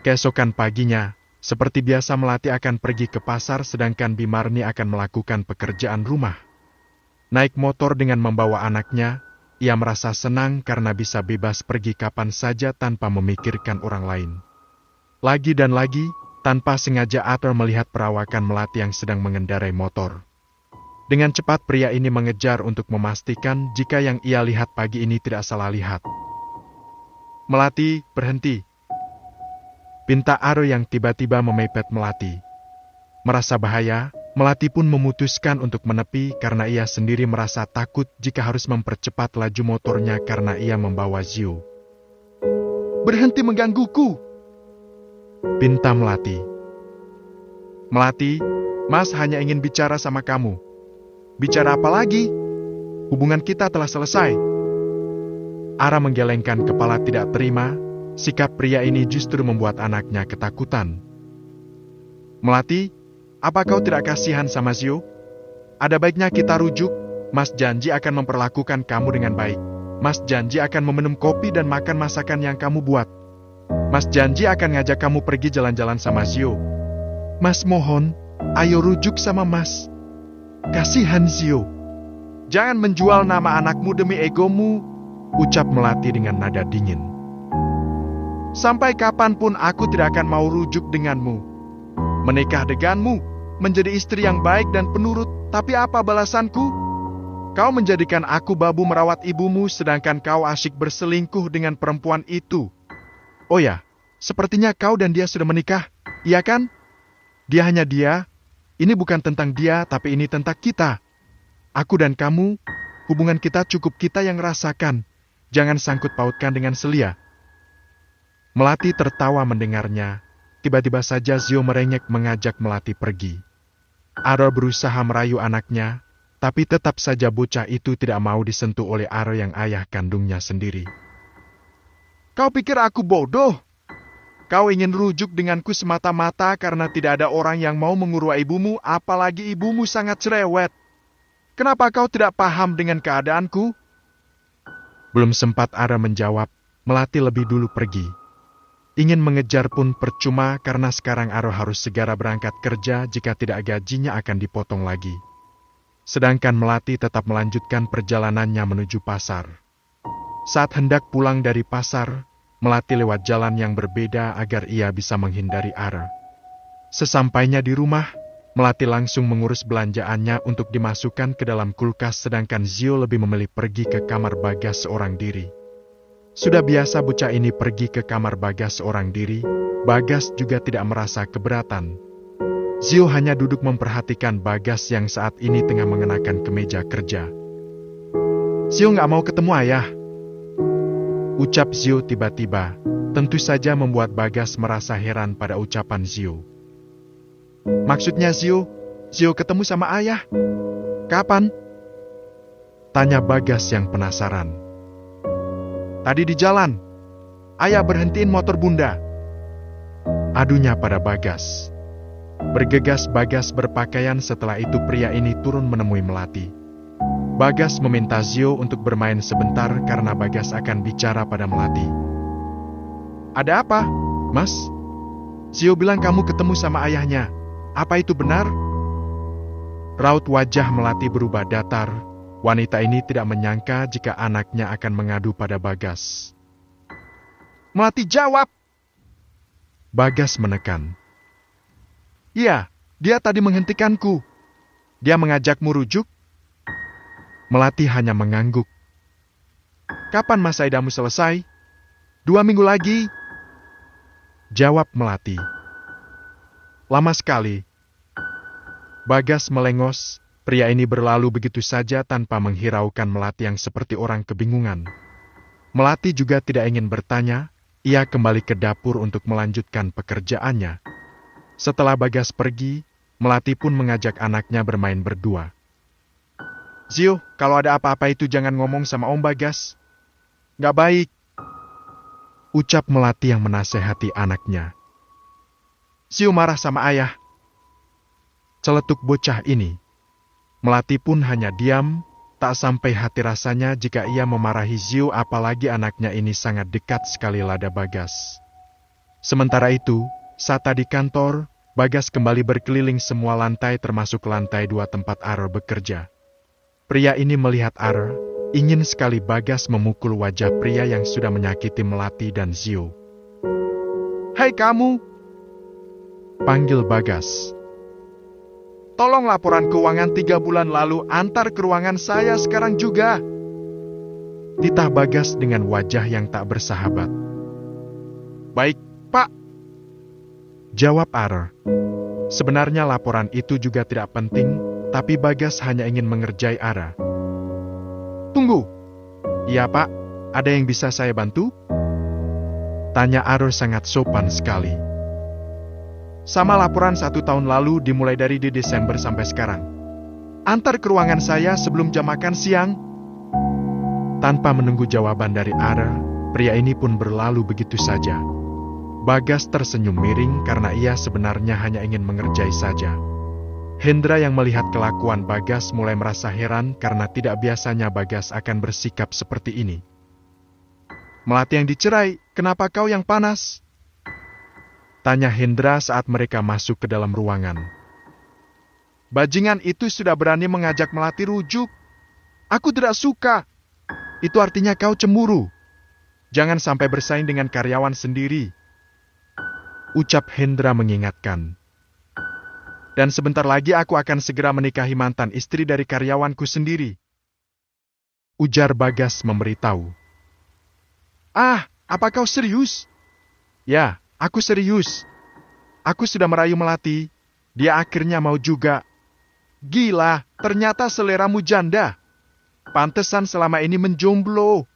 Keesokan paginya, seperti biasa Melati akan pergi ke pasar sedangkan Bimarni akan melakukan pekerjaan rumah. Naik motor dengan membawa anaknya, ia merasa senang karena bisa bebas pergi kapan saja tanpa memikirkan orang lain. Lagi dan lagi, tanpa sengaja Arthur melihat perawakan Melati yang sedang mengendarai motor. Dengan cepat pria ini mengejar untuk memastikan jika yang ia lihat pagi ini tidak salah lihat. "Melati, berhenti!" pinta Arthur yang tiba-tiba memepet Melati. Merasa bahaya, Melati pun memutuskan untuk menepi karena ia sendiri merasa takut jika harus mempercepat laju motornya karena ia membawa Zio. "Berhenti menggangguku!" pinta Melati. "Melati, Mas hanya ingin bicara sama kamu." "Bicara apa lagi? Hubungan kita telah selesai." Ara menggelengkan kepala tidak terima, sikap pria ini justru membuat anaknya ketakutan. "Melati, apa kau tidak kasihan sama Zio? Ada baiknya kita rujuk. Mas janji akan memperlakukan kamu dengan baik. Mas janji akan meminum kopi dan makan masakan yang kamu buat. Mas janji akan ngajak kamu pergi jalan-jalan sama Zio. Mas mohon, ayo rujuk sama Mas. Kasihan Zio. Jangan menjual nama anakmu demi egomu," ucap Melati dengan nada dingin. "Sampai kapanpun aku tidak akan mau rujuk denganmu. Menikah denganmu, menjadi istri yang baik dan penurut, tapi apa balasanku? Kau menjadikan aku babu merawat ibumu sedangkan kau asyik berselingkuh dengan perempuan itu. Oh ya, sepertinya kau dan dia sudah menikah, iya kan? Dia hanya dia. Ini bukan tentang dia, tapi ini tentang kita. Aku dan kamu, hubungan kita cukup kita yang rasakan. Jangan sangkut pautkan dengan Celia." Melati tertawa mendengarnya. Tiba-tiba saja Zio merengek mengajak Melati pergi. Arthur berusaha merayu anaknya, tapi tetap saja bocah itu tidak mau disentuh oleh Arthur yang ayah kandungnya sendiri. "Kau pikir aku bodoh? Kau ingin rujuk denganku semata-mata karena tidak ada orang yang mau mengurus ibumu, apalagi ibumu sangat cerewet. Kenapa kau tidak paham dengan keadaanku?" Belum sempat Arthur menjawab, Melati lebih dulu pergi. Ingin mengejar pun percuma karena sekarang Arthur harus segera berangkat kerja jika tidak gajinya akan dipotong lagi. Sedangkan Melati tetap melanjutkan perjalanannya menuju pasar. Saat hendak pulang dari pasar, Melati lewat jalan yang berbeda agar ia bisa menghindari Arthur. Sesampainya di rumah, Melati langsung mengurus belanjaannya untuk dimasukkan ke dalam kulkas sedangkan Zio lebih memilih pergi ke kamar Bagas seorang diri. Sudah biasa bocah ini pergi ke kamar Bagas seorang diri, Bagas juga tidak merasa keberatan. Zio hanya duduk memperhatikan Bagas yang saat ini tengah mengenakan kemeja kerja. "Zio nggak mau ketemu ayah," ucap Zio tiba-tiba, tentu saja membuat Bagas merasa heran pada ucapan Zio. "Maksudnya Zio ketemu sama ayah? Kapan?" tanya Bagas yang penasaran. "Tadi di jalan. Ayah berhentiin motor bunda," adunya pada Bagas. Bergegas Bagas berpakaian setelah itu pria ini turun menemui Melati. Bagas meminta Zio untuk bermain sebentar karena Bagas akan bicara pada Melati. "Ada apa, Mas? Zio bilang kamu ketemu sama ayahnya. Apa itu benar?" Raut wajah Melati berubah datar. Wanita ini tidak menyangka jika anaknya akan mengadu pada Bagas. "Melati, jawab!" Bagas menekan. "Iya, dia tadi menghentikanku. Dia mengajakmu rujuk?" Melati hanya mengangguk. "Kapan masa idamu selesai?" 2 minggu lagi," jawab Melati. "Lama sekali." Bagas melengos. Pria ini berlalu begitu saja tanpa menghiraukan Melati yang seperti orang kebingungan. Melati juga tidak ingin bertanya, ia kembali ke dapur untuk melanjutkan pekerjaannya. Setelah Bagas pergi, Melati pun mengajak anaknya bermain berdua. "Zio, kalau ada apa-apa itu jangan ngomong sama Om Bagas. Nggak baik," ucap Melati yang menasehati anaknya. "Zio marah sama ayah," celetuk bocah ini. Melati pun hanya diam, tak sampai hati rasanya jika ia memarahi Zio apalagi anaknya ini sangat dekat sekali lada Bagas. Sementara itu, saat di kantor, Bagas kembali berkeliling semua lantai termasuk lantai 2 tempat Aro bekerja. Pria ini melihat Aro, ingin sekali Bagas memukul wajah pria yang sudah menyakiti Melati dan Zio. "Hai kamu!" panggil Bagas. "Tolong laporan keuangan 3 bulan lalu antar ke ruangan saya sekarang juga." Titah Bagas dengan wajah yang tak bersahabat. "Baik, Pak," jawab Aro. Sebenarnya laporan itu juga tidak penting, tapi Bagas hanya ingin mengerjai Aro. "Tunggu." "Iya Pak, ada yang bisa saya bantu?" tanya Aro sangat sopan sekali. "Sama laporan 1 tahun lalu dimulai dari di Desember sampai sekarang. Antar ke ruangan saya sebelum jam makan siang." Tanpa menunggu jawaban dari Aro, pria ini pun berlalu begitu saja. Bagas tersenyum miring karena ia sebenarnya hanya ingin mengerjai saja. Hendra yang melihat kelakuan Bagas mulai merasa heran karena tidak biasanya Bagas akan bersikap seperti ini. "Melati yang dicerai, kenapa kau yang panas?" tanya Hendra saat mereka masuk ke dalam ruangan. "Bajingan itu sudah berani mengajak Melati rujuk. Aku tidak suka. Itu artinya kau cemburu. Jangan sampai bersaing dengan karyawan sendiri," ucap Hendra mengingatkan. "Dan sebentar lagi aku akan segera menikahi mantan istri dari karyawanku sendiri," ujar Bagas memberitahu. "Ah, apa kau serius?" "Ya, aku serius. Aku sudah merayu Melati. Dia akhirnya mau juga." "Gila, ternyata seleramu janda. Pantesan selama ini menjomblo."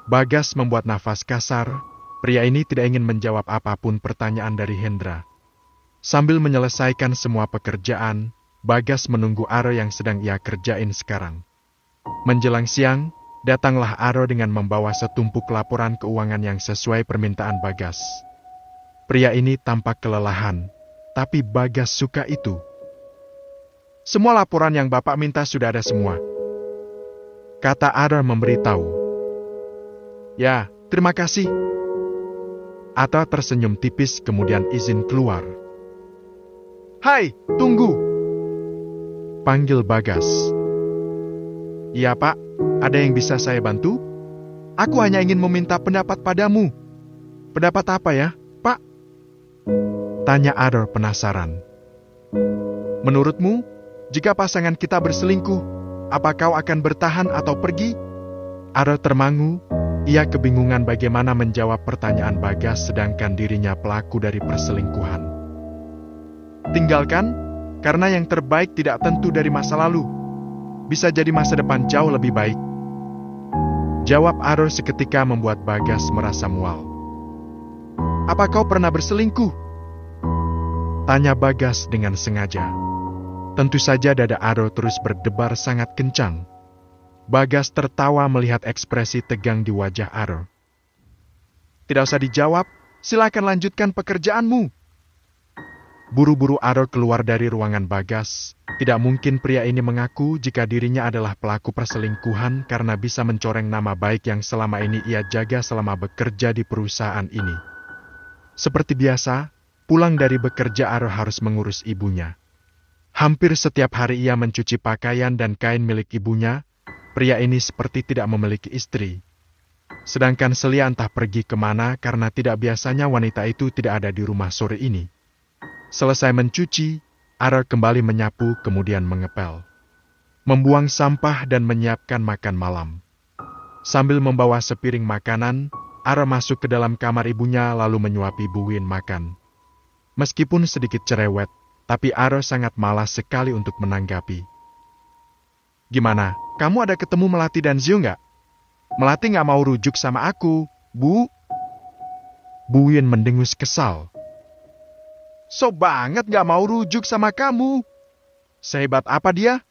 Bagas membuat nafas kasar. Pria ini tidak ingin menjawab apapun pertanyaan dari Hendra. Sambil menyelesaikan semua pekerjaan, Bagas menunggu Aro yang sedang ia kerjain sekarang. Menjelang siang, datanglah Aro dengan membawa setumpuk laporan keuangan yang sesuai permintaan Bagas. Pria ini tampak kelelahan, tapi Bagas suka itu. "Semua laporan yang Bapak minta sudah ada semua," kata Aro memberitahu. "Ya, terima kasih." Atta tersenyum tipis kemudian izin keluar. "Hai, tunggu!" panggil Bagas. "Iya Pak, ada yang bisa saya bantu? Aku hanya ingin meminta pendapat padamu." "Pendapat apa ya, Pak?" tanya Aro penasaran. "Menurutmu, jika pasangan kita berselingkuh, apa kau akan bertahan atau pergi?" Aro termangu. Ia kebingungan bagaimana menjawab pertanyaan Bagas sedangkan dirinya pelaku dari perselingkuhan. "Tinggalkan, karena yang terbaik tidak tentu dari masa lalu. Bisa jadi masa depan jauh lebih baik," jawab Aro seketika membuat Bagas merasa mual. "Apa kau pernah berselingkuh?" tanya Bagas dengan sengaja. Tentu saja dada Aro terus berdebar sangat kencang. Bagas tertawa melihat ekspresi tegang di wajah Aro. "Tidak usah dijawab, silakan lanjutkan pekerjaanmu." Buru-buru Aro keluar dari ruangan Bagas. Tidak mungkin pria ini mengaku jika dirinya adalah pelaku perselingkuhan karena bisa mencoreng nama baik yang selama ini ia jaga selama bekerja di perusahaan ini. Seperti biasa, pulang dari bekerja Aro harus mengurus ibunya. Hampir setiap hari ia mencuci pakaian dan kain milik ibunya. Pria ini seperti tidak memiliki istri. Sedangkan Celia entah pergi kemana karena tidak biasanya wanita itu tidak ada di rumah sore ini. Selesai mencuci, Aro kembali menyapu kemudian mengepel. Membuang sampah dan menyiapkan makan malam. Sambil membawa sepiring makanan, Aro masuk ke dalam kamar ibunya lalu menyuapi Bu Win makan. Meskipun sedikit cerewet, tapi Aro sangat malas sekali untuk menanggapi. "Gimana, kamu ada ketemu Melati dan Zio nggak? Melati nggak mau rujuk sama aku, Bu." Bu Win mendengus kesal. "So banget nggak mau rujuk sama kamu. Sehebat apa dia?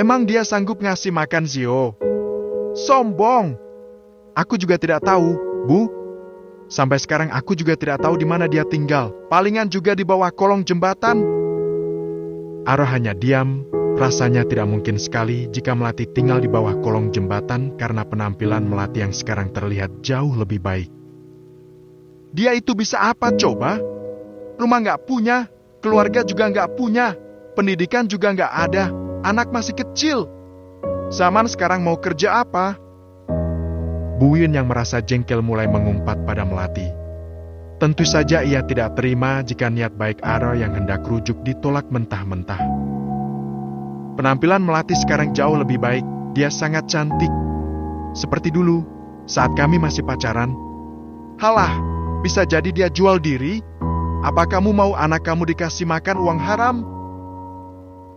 Emang dia sanggup ngasih makan Zio? Sombong. Aku juga tidak tahu, Bu. Sampai sekarang aku juga tidak tahu di mana dia tinggal. Palingan juga di bawah kolong jembatan." Aro hanya diam. Rasanya tidak mungkin sekali jika Melati tinggal di bawah kolong jembatan karena penampilan Melati yang sekarang terlihat jauh lebih baik. Dia itu bisa apa coba? Rumah nggak punya, keluarga juga nggak punya, pendidikan juga nggak ada, anak masih kecil. Zaman sekarang mau kerja apa? Bu Yun yang merasa jengkel mulai mengumpat pada Melati. Tentu saja ia tidak terima jika niat baik Aro yang hendak rujuk ditolak mentah-mentah. Penampilan Melati sekarang jauh lebih baik, dia sangat cantik. Seperti dulu, saat kami masih pacaran. Halah, bisa jadi dia jual diri? Apa kamu mau anak kamu dikasih makan uang haram?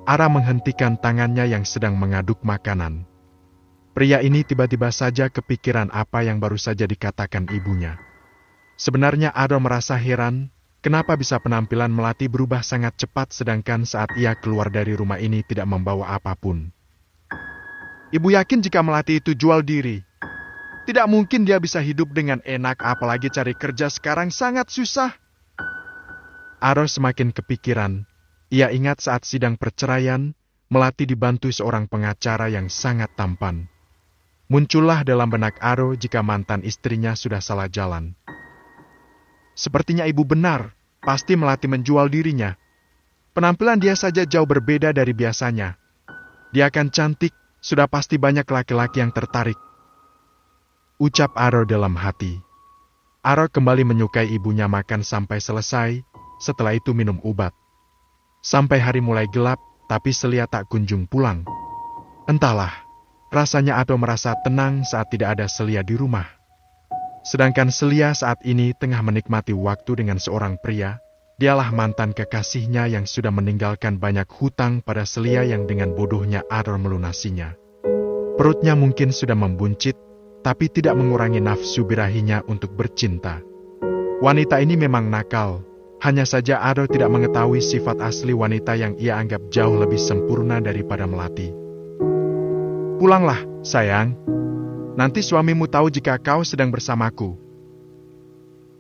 Ara menghentikan tangannya yang sedang mengaduk makanan. Pria ini tiba-tiba saja kepikiran apa yang baru saja dikatakan ibunya. Sebenarnya Aro merasa heran, kenapa bisa penampilan Melati berubah sangat cepat sedangkan saat ia keluar dari rumah ini tidak membawa apapun. Ibu yakin jika Melati itu jual diri. Tidak mungkin dia bisa hidup dengan enak, apalagi cari kerja sekarang sangat susah. Aro semakin kepikiran. Ia ingat saat sidang perceraian, Melati dibantu seorang pengacara yang sangat tampan. Muncullah dalam benak Aro jika mantan istrinya sudah salah jalan. Sepertinya ibu benar, pasti Melati menjual dirinya. Penampilan dia saja jauh berbeda dari biasanya. Dia akan cantik, sudah pasti banyak laki-laki yang tertarik. Ucap Aro dalam hati. Aro kembali menyukai ibunya makan sampai selesai, setelah itu minum obat. Sampai hari mulai gelap, tapi Selia tak kunjung pulang. Entahlah, rasanya Aro merasa tenang saat tidak ada Selia di rumah. Sedangkan Selia saat ini tengah menikmati waktu dengan seorang pria. Dialah mantan kekasihnya yang sudah meninggalkan banyak hutang pada Selia yang dengan bodohnya Aro melunasinya. Perutnya mungkin sudah membuncit, tapi tidak mengurangi nafsu birahinya untuk bercinta. Wanita ini memang nakal, hanya saja Aro tidak mengetahui sifat asli wanita yang ia anggap jauh lebih sempurna daripada Melati. Pulanglah, sayang. Nanti suamimu tahu jika kau sedang bersamaku.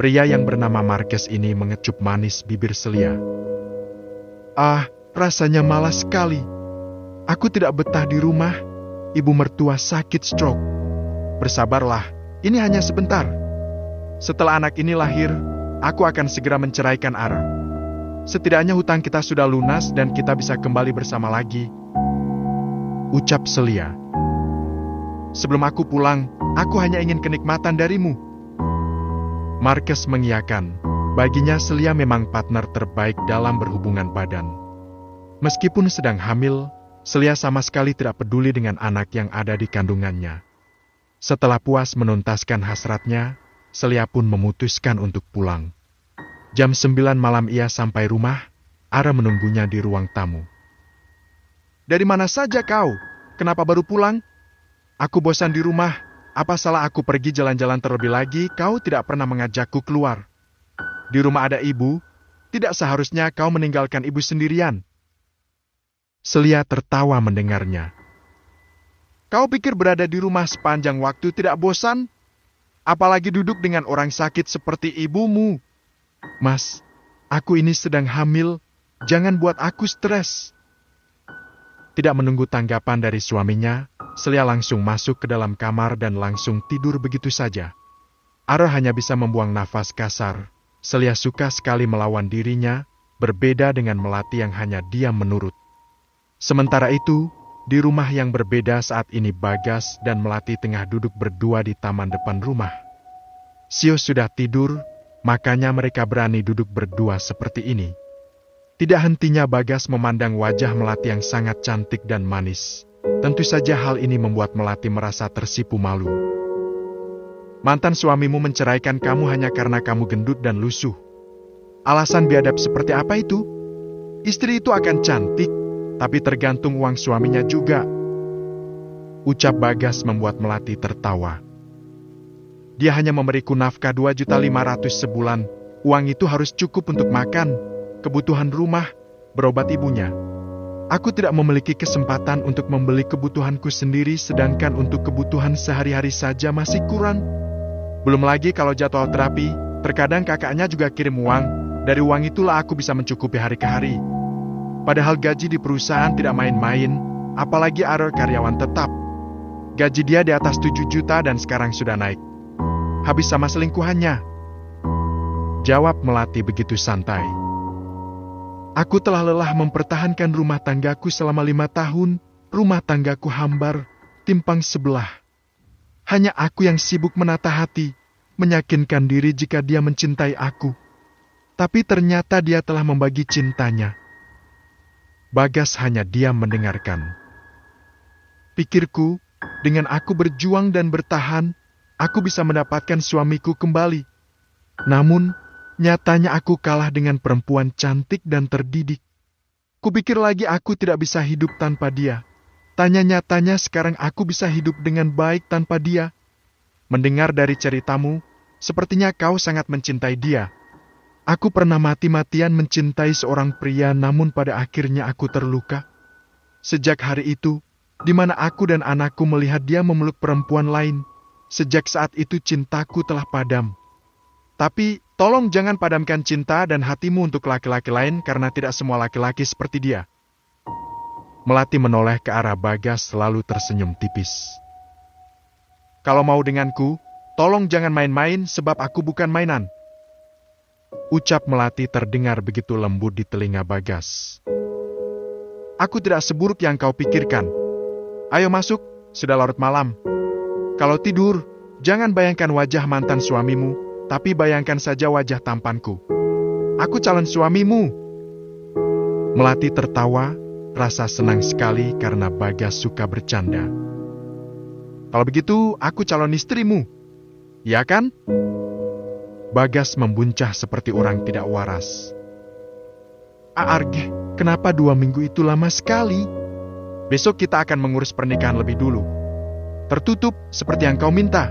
Pria yang bernama Marques ini mengecup manis bibir Selia. Ah, rasanya malas sekali. Aku tidak betah di rumah. Ibu mertua sakit stroke. Bersabarlah, ini hanya sebentar. Setelah anak ini lahir, aku akan segera menceraikan Ara. Setidaknya hutang kita sudah lunas dan kita bisa kembali bersama lagi. Ucap Selia. Sebelum aku pulang, aku hanya ingin kenikmatan darimu. Marques mengiyakan. Baginya Selia memang partner terbaik dalam berhubungan badan. Meskipun sedang hamil, Selia sama sekali tidak peduli dengan anak yang ada di kandungannya. Setelah puas menuntaskan hasratnya, Selia pun memutuskan untuk pulang. Jam 9 malam ia sampai rumah, Ara menunggunya di ruang tamu. Dari mana saja kau? Kenapa baru pulang? Aku bosan di rumah. Apa salah aku pergi jalan-jalan terlebih lagi, kau tidak pernah mengajakku keluar. Di rumah ada ibu, tidak seharusnya kau meninggalkan ibu sendirian. Selia tertawa mendengarnya. Kau pikir berada di rumah sepanjang waktu tidak bosan? Apalagi duduk dengan orang sakit seperti ibumu. Mas, aku ini sedang hamil, jangan buat aku stres. Tidak menunggu tanggapan dari suaminya, Selia langsung masuk ke dalam kamar dan langsung tidur begitu saja. Aro hanya bisa membuang nafas kasar. Selia suka sekali melawan dirinya, berbeda dengan Melati yang hanya diam menurut. Sementara itu, di rumah yang berbeda saat ini Bagas dan Melati tengah duduk berdua di taman depan rumah. Sio sudah tidur, makanya mereka berani duduk berdua seperti ini. Tidak hentinya Bagas memandang wajah Melati yang sangat cantik dan manis. Tentu saja hal ini membuat Melati merasa tersipu malu. Mantan suamimu menceraikan kamu hanya karena kamu gendut dan lusuh. Alasan biadab seperti apa itu? Istri itu akan cantik, tapi tergantung uang suaminya juga. Ucap Bagas membuat Melati tertawa. Dia hanya memberiku nafkah 2.500.000 sebulan. Uang itu harus cukup untuk makan, kebutuhan rumah, berobat ibunya. Aku tidak memiliki kesempatan untuk membeli kebutuhanku sendiri, sedangkan untuk kebutuhan sehari-hari saja masih kurang. Belum lagi kalau jadwal terapi, terkadang kakaknya juga kirim uang. Dari uang itulah aku bisa mencukupi hari ke hari. Padahal gaji di perusahaan tidak main-main, apalagi Aro karyawan tetap. Gaji dia di atas 7 juta dan sekarang sudah naik. Habis sama selingkuhannya. Jawab Melati begitu santai. Aku telah lelah mempertahankan rumah tanggaku selama 5 tahun. Rumah tanggaku hambar, timpang sebelah. Hanya aku yang sibuk menata hati, meyakinkan diri jika dia mencintai aku. Tapi ternyata dia telah membagi cintanya. Bagas hanya diam mendengarkan. Pikirku, dengan aku berjuang dan bertahan, aku bisa mendapatkan suamiku kembali. Namun, nyatanya aku kalah dengan perempuan cantik dan terdidik. Kupikir lagi aku tidak bisa hidup tanpa dia. Nyatanya sekarang aku bisa hidup dengan baik tanpa dia. Mendengar dari ceritamu, sepertinya kau sangat mencintai dia. Aku pernah mati-matian mencintai seorang pria, namun pada akhirnya aku terluka. Sejak hari itu, di mana aku dan anakku melihat dia memeluk perempuan lain, sejak saat itu cintaku telah padam. Tapi, tolong jangan padamkan cinta dan hatimu untuk laki-laki lain karena tidak semua laki-laki seperti dia. Melati menoleh ke arah Bagas lalu tersenyum tipis. Kalau mau denganku, tolong jangan main-main sebab aku bukan mainan. Ucap Melati terdengar begitu lembut di telinga Bagas. Aku tidak seburuk yang kau pikirkan. Ayo masuk, sudah larut malam. Kalau tidur, jangan bayangkan wajah mantan suamimu, tapi bayangkan saja wajah tampanku. Aku calon suamimu. Melati tertawa, rasa senang sekali karena Bagas suka bercanda. Kalau begitu, aku calon istrimu. Ya kan? Bagas membuncah seperti orang tidak waras. Arge, kenapa 2 minggu itu lama sekali? Besok kita akan mengurus pernikahan lebih dulu. Tertutup seperti yang kau minta.